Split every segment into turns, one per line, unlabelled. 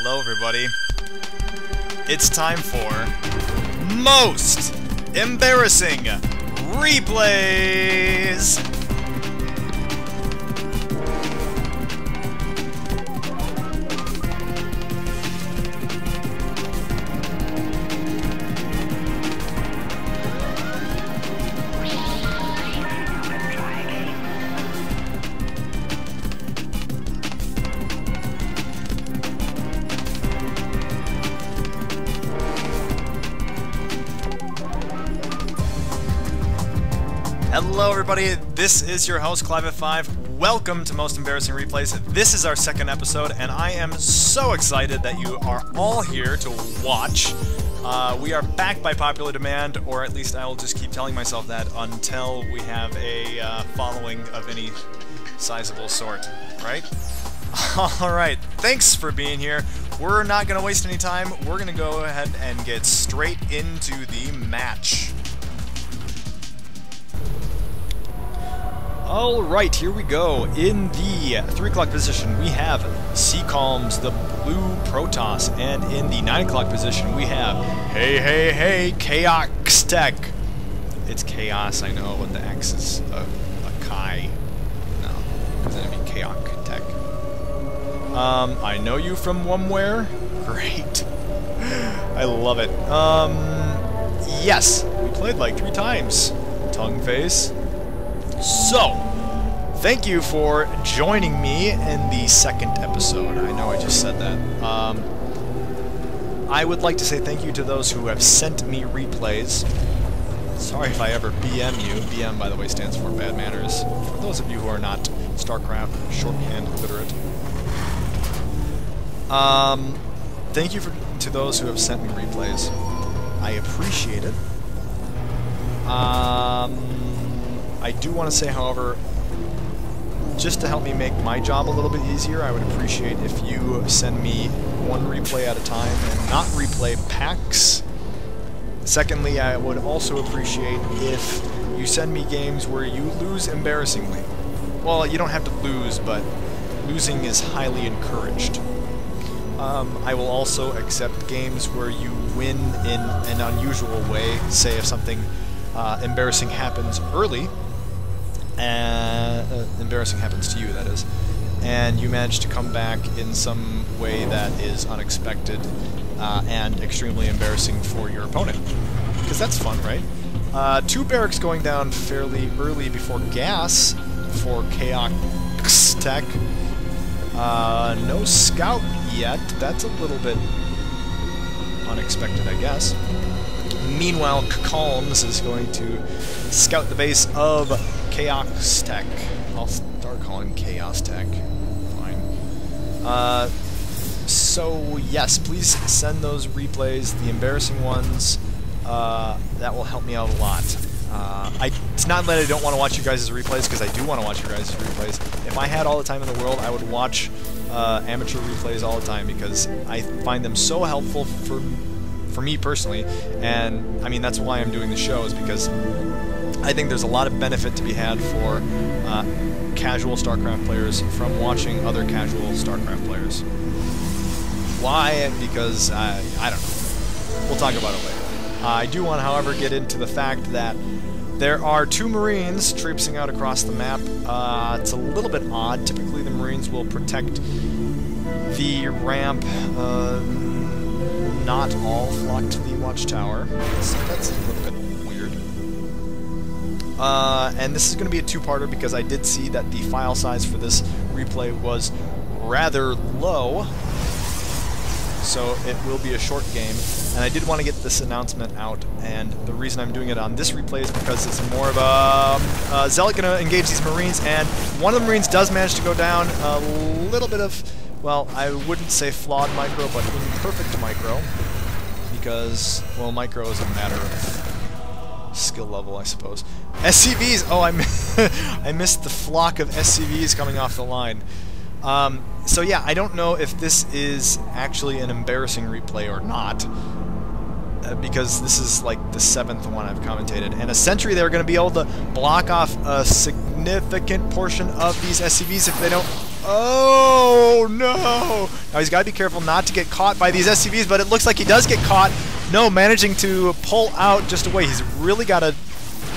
Hello, everybody. It's time for Most Embarrassing Replays! Hello everybody, this is your host Clive5. Welcome to Most Embarrassing Replays. This is our second episode and I am so excited that you are all here to watch. We are back by popular demand, or at least I will just keep telling myself that until we have a following of any sizable sort, right? Alright, thanks for being here. We're not going to waste any time. We're going to go ahead and get straight into the match. Alright, here we go. In the 3 o'clock position, we have Seacalms, the blue Protoss, and in the 9 o'clock position, we have Hey, Chaos Tech. It's Chaos, I know, but the X is a Chi. No, because then it'd be Chaos Tech. I know you from Wumware? Great. I love it. Yes, we played like 3 times. Tongue face. So, thank you for joining me in the second episode. I know I just said that. I would like to say thank you to those who have sent me replays. Sorry if I ever BM you. BM, by the way, stands for Bad Manners. For those of you who are not StarCraft shorthand literate. Thank you to those who have sent me replays. I appreciate it. I do want to say, however, just to help me make my job a little bit easier, I would appreciate if you send me 1 replay at a time and not replay packs. Secondly, I would also appreciate if you send me games where you lose embarrassingly. Well, you don't have to lose, but losing is highly encouraged. I will also accept games where you win in an unusual way, say if something embarrassing happens early, embarrassing happens to you, that is, and you manage to come back in some way that is unexpected and extremely embarrassing for your opponent. Because that's fun, right? 2 barracks going down fairly early before gas for Chaos Tech. No scout yet. That's a little bit unexpected, I guess. Meanwhile, Calms is going to scout the base of Chaos Tech. I'll start calling Chaos Tech. Fine. So, yes, please send those replays, the embarrassing ones. That will help me out a lot. It's not that I don't want to watch you guys' replays, because I do want to watch your guys' replays. If I had all the time in the world, I would watch amateur replays all the time, because I find them so helpful for me personally, and I mean that's why I'm doing the show, is because I think there's a lot of benefit to be had for casual StarCraft players from watching other casual StarCraft players. Why? Because I don't know. We'll talk about it later. I do want to, however, get into the fact that there are 2 Marines traipsing out across the map. It's a little bit odd. Typically the Marines will protect the ramp. Not all flock to the watchtower. So that's a little bit weird. And this is going to be a 2-parter because I did see that the file size for this replay was rather low. So it will be a short game. And I did want to get this announcement out, and the reason I'm doing it on this replay is because it's more of a Zealot going to engage these Marines, and one of the Marines does manage to go down. A little bit of, well, I wouldn't say flawed micro, but imperfect micro, because, well, micro is a matter of skill level, I suppose. SCVs! Oh, I missed the flock of SCVs coming off the line. So yeah, I don't know if this is actually an embarrassing replay or not, because this is like the 7th one I've commentated, and a sentry they're going to be able to block off a significant portion of these SCVs if they don't... Oh, no! no! Now he's got to be careful not to get caught by these SCVs, but it looks like he does get caught. No, managing to pull out just away. He's really got to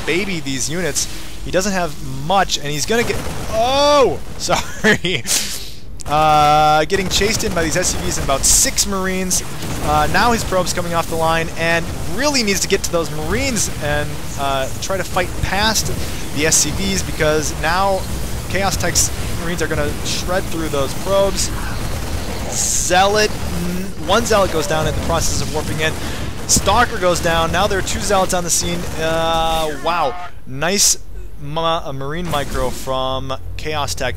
baby these units. He doesn't have much, and he's going to get... Oh! Sorry. Getting chased in by these SCVs and about 6 Marines. Now his probe's coming off the line and really needs to get to those Marines and try to fight past the SCVs, because now Chaos Tech's Marines are going to shred through those probes. Zealot, one Zealot goes down in the process of warping in. Stalker goes down. Now there are 2 Zealots on the scene. Wow. Nice Marine micro from Chaos Tech.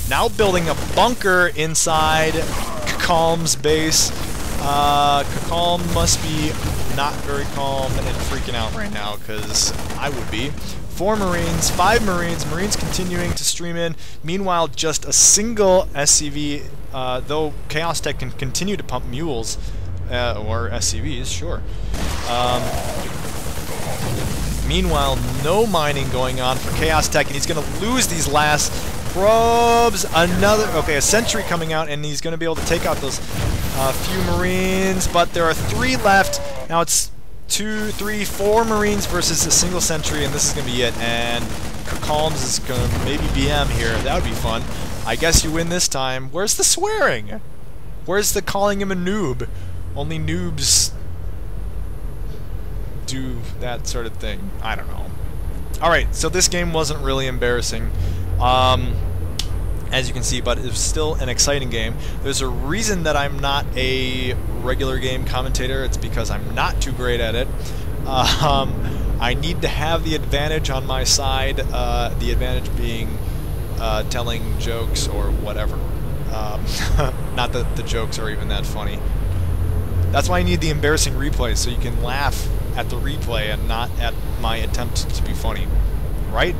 Now building a bunker inside Kakalm's base. Kakalm must be not very calm and freaking out right now, because I would be. 4 Marines, 5 Marines, Marines continuing to stream in. Meanwhile, just a single SCV, though Chaos Tech can continue to pump mules, or SCVs, sure. Meanwhile, no mining going on for Chaos Tech, and he's going to lose these last probes. Okay, a sentry coming out, and he's going to be able to take out those few Marines, but there are 3 left. Now it's 2, 3, 4 Marines versus a single sentry, and this is going to be it. And Kakalm's is going to maybe BM here. That would be fun. I guess you win this time. Where's the swearing? Where's the calling him a noob? Only noobs do that sort of thing. I don't know. Alright, so this game wasn't really embarrassing, as you can see, but it was still an exciting game. There's a reason that I'm not a regular game commentator. It's because I'm not too great at it. I need to have the advantage on my side, the advantage being telling jokes or whatever. Not that the jokes are even that funny. That's why I need the embarrassing replays, so you can laugh at the replay and not at my attempt to be funny. Right?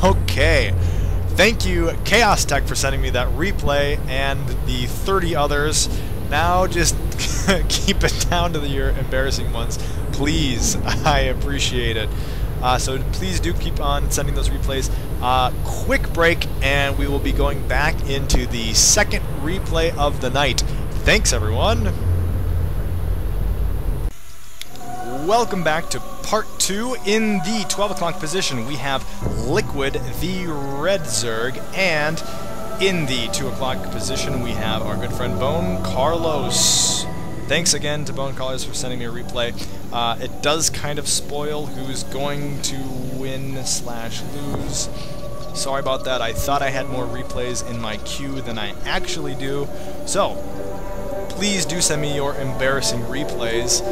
Okay. Thank you, Chaos Tech, for sending me that replay, and the 30 others. Now just keep it down to your embarrassing ones, please. I appreciate it. So please do keep on sending those replays. Quick break, and we will be going back into the second replay of the night. Thanks, everyone. Welcome back to part 2. In the 12 o'clock position, we have Liquid, the Red Zerg, and in the 2 o'clock position, we have our good friend Bone Carlos. Thanks again to Bone Carlos for sending me a replay. It does kind of spoil who's going to win slash lose. Sorry about that. I thought I had more replays in my queue than I actually do. So, please do send me your embarrassing replays.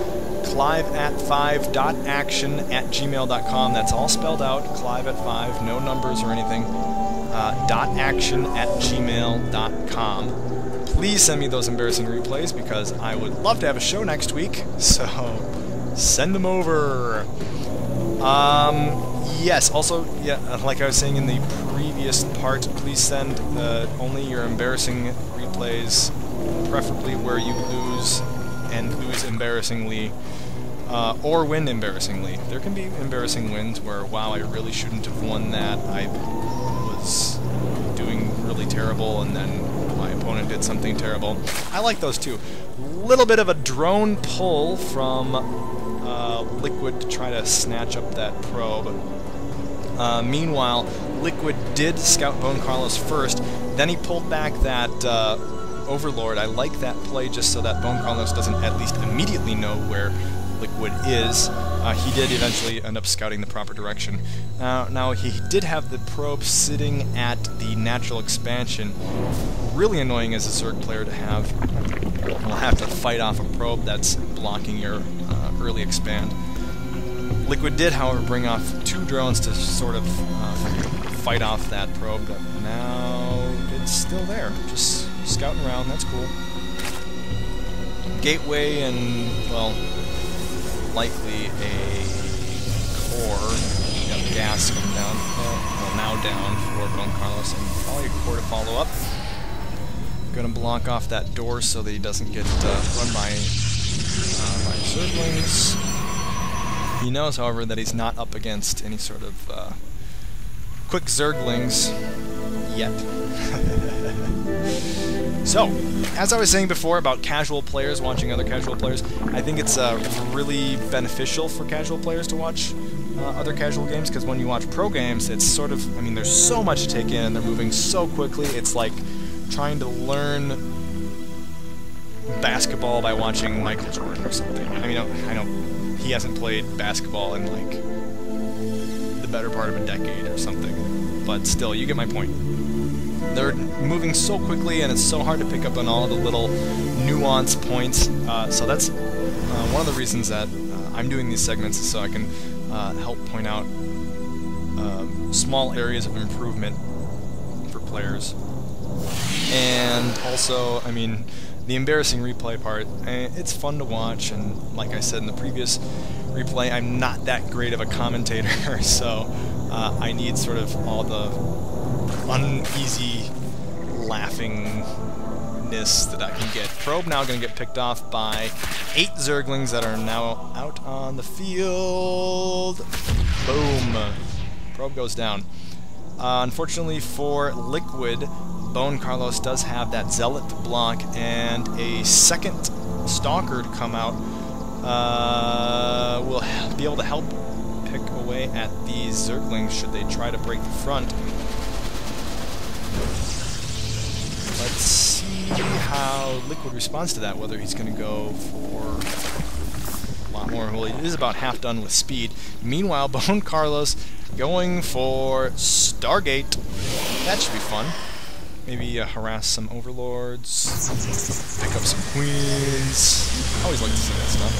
clive@5.action@gmail.com. That's all spelled out. Clive@5, no numbers or anything. .action@gmail.com. Please send me those embarrassing replays, because I would love to have a show next week. So send them over. Yes. Also, yeah, like I was saying in the previous part, please send only your embarrassing replays, preferably where you lose, and lose embarrassingly, or win embarrassingly. There can be embarrassing wins where, wow, I really shouldn't have won that. I was doing really terrible, and then my opponent did something terrible. I like those too. Little bit of a drone pull from Liquid to try to snatch up that probe. Meanwhile, Liquid did scout Bone Carlos first, then he pulled back that Overlord. I like that play just so that Bone Carlos doesn't at least immediately know where Liquid is. He did eventually end up scouting the proper direction. Now he did have the probe sitting at the natural expansion. Really annoying as a Zerg player to have. We'll have to fight off a probe that's blocking your early expand. Liquid did, however, bring off 2 drones to sort of fight off that probe, but now it's still there, just scouting around. That's cool. Gateway and, well, likely a core. You got gas coming down. Well, now down for Bone Carlos, and probably a core to follow up. Gonna block off that door so that he doesn't get run by Zerglings. He knows, however, that he's not up against any sort of quick Zerglings yet. So, as I was saying before about casual players watching other casual players, I think it's really beneficial for casual players to watch other casual games, because when you watch pro games, it's sort of, I mean, there's so much to take in, and they're moving so quickly, it's like trying to learn basketball by watching Michael Jordan or something. I mean, I know he hasn't played basketball in, like, the better part of a decade or something, but still, you get my point. They're moving so quickly, and it's so hard to pick up on all the little nuance points. So that's one of the reasons that I'm doing these segments, so I can help point out small areas of improvement for players. And also, I mean, the embarrassing replay part, it's fun to watch, and like I said in the previous replay, I'm not that great of a commentator, so I need sort of all the uneasy laughingness that I can get. Probe now going to get picked off by 8 Zerglings that are now out on the field. Boom. Probe goes down. Unfortunately for Liquid, Bone Carlos does have that Zealot to block, and a second Stalker to come out will be able to help pick away at these Zerglings should they try to break the front. Let's see how Liquid responds to that, whether he's going to go for a lot more. Well, he is about half done with speed. Meanwhile, Bone Carlos going for Stargate. That should be fun. Maybe harass some overlords, pick up some queens. Always like to see that stuff.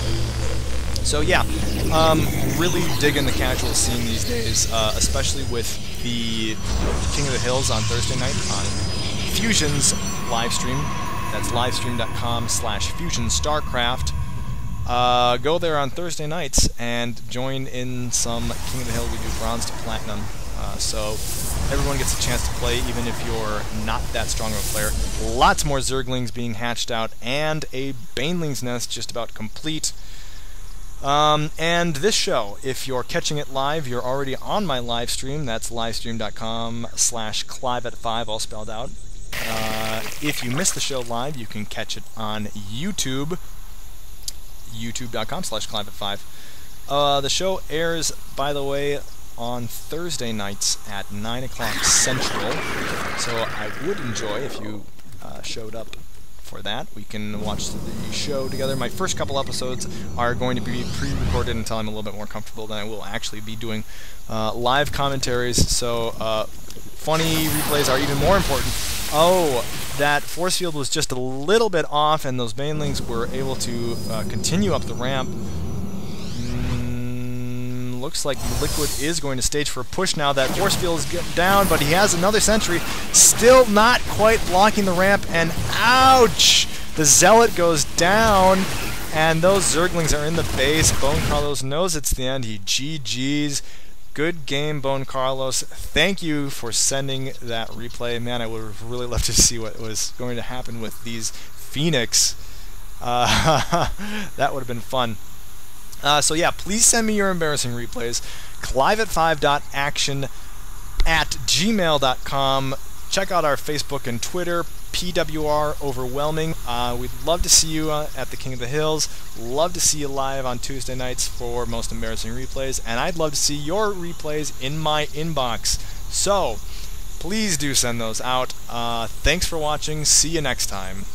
So yeah, really digging the casual scene these days, especially with the King of the Hills on Thursday night on Fusion's live stream. That's livestream.com/FusionStarcraft. Go there on Thursday nights and join in some King of the Hill. We do bronze to platinum, so everyone gets a chance to play, even if you're not that strong of a player. Lots more Zerglings being hatched out, and a Baneling's Nest just about complete. And this show, if you're catching it live, you're already on my live stream. That's livestream.com/Clive@5, all spelled out. If you missed the show live, you can catch it on YouTube, youtube.com/Clive@5. The show airs, by the way, on Thursday nights at 9 o'clock Central, so I would enjoy if you showed up for that. We can watch the show together. My first couple episodes are going to be pre-recorded until I'm a little bit more comfortable. Then I will actually be doing live commentaries, so funny replays are even more important. Oh, that force field was just a little bit off, and those Banelings were able to continue up the ramp. Looks like Liquid is going to stage for a push now. That force field is getting down, but he has another sentry. Still not quite blocking the ramp, and ouch! The Zealot goes down, and those Zerglings are in the base. Bone Carlos knows it's the end. He GG's. Good game, Bone Carlos. Thank you for sending that replay. Man, I would have really loved to see what was going to happen with these Phoenix. That would have been fun. So yeah, please send me your embarrassing replays. clive@5.action@gmail.com. Check out our Facebook and Twitter, PWR Overwhelming. We'd love to see you at the King of the Hills. Love to see you live on Tuesday nights for most embarrassing replays. And I'd love to see your replays in my inbox. So, please do send those out. Thanks for watching. See you next time.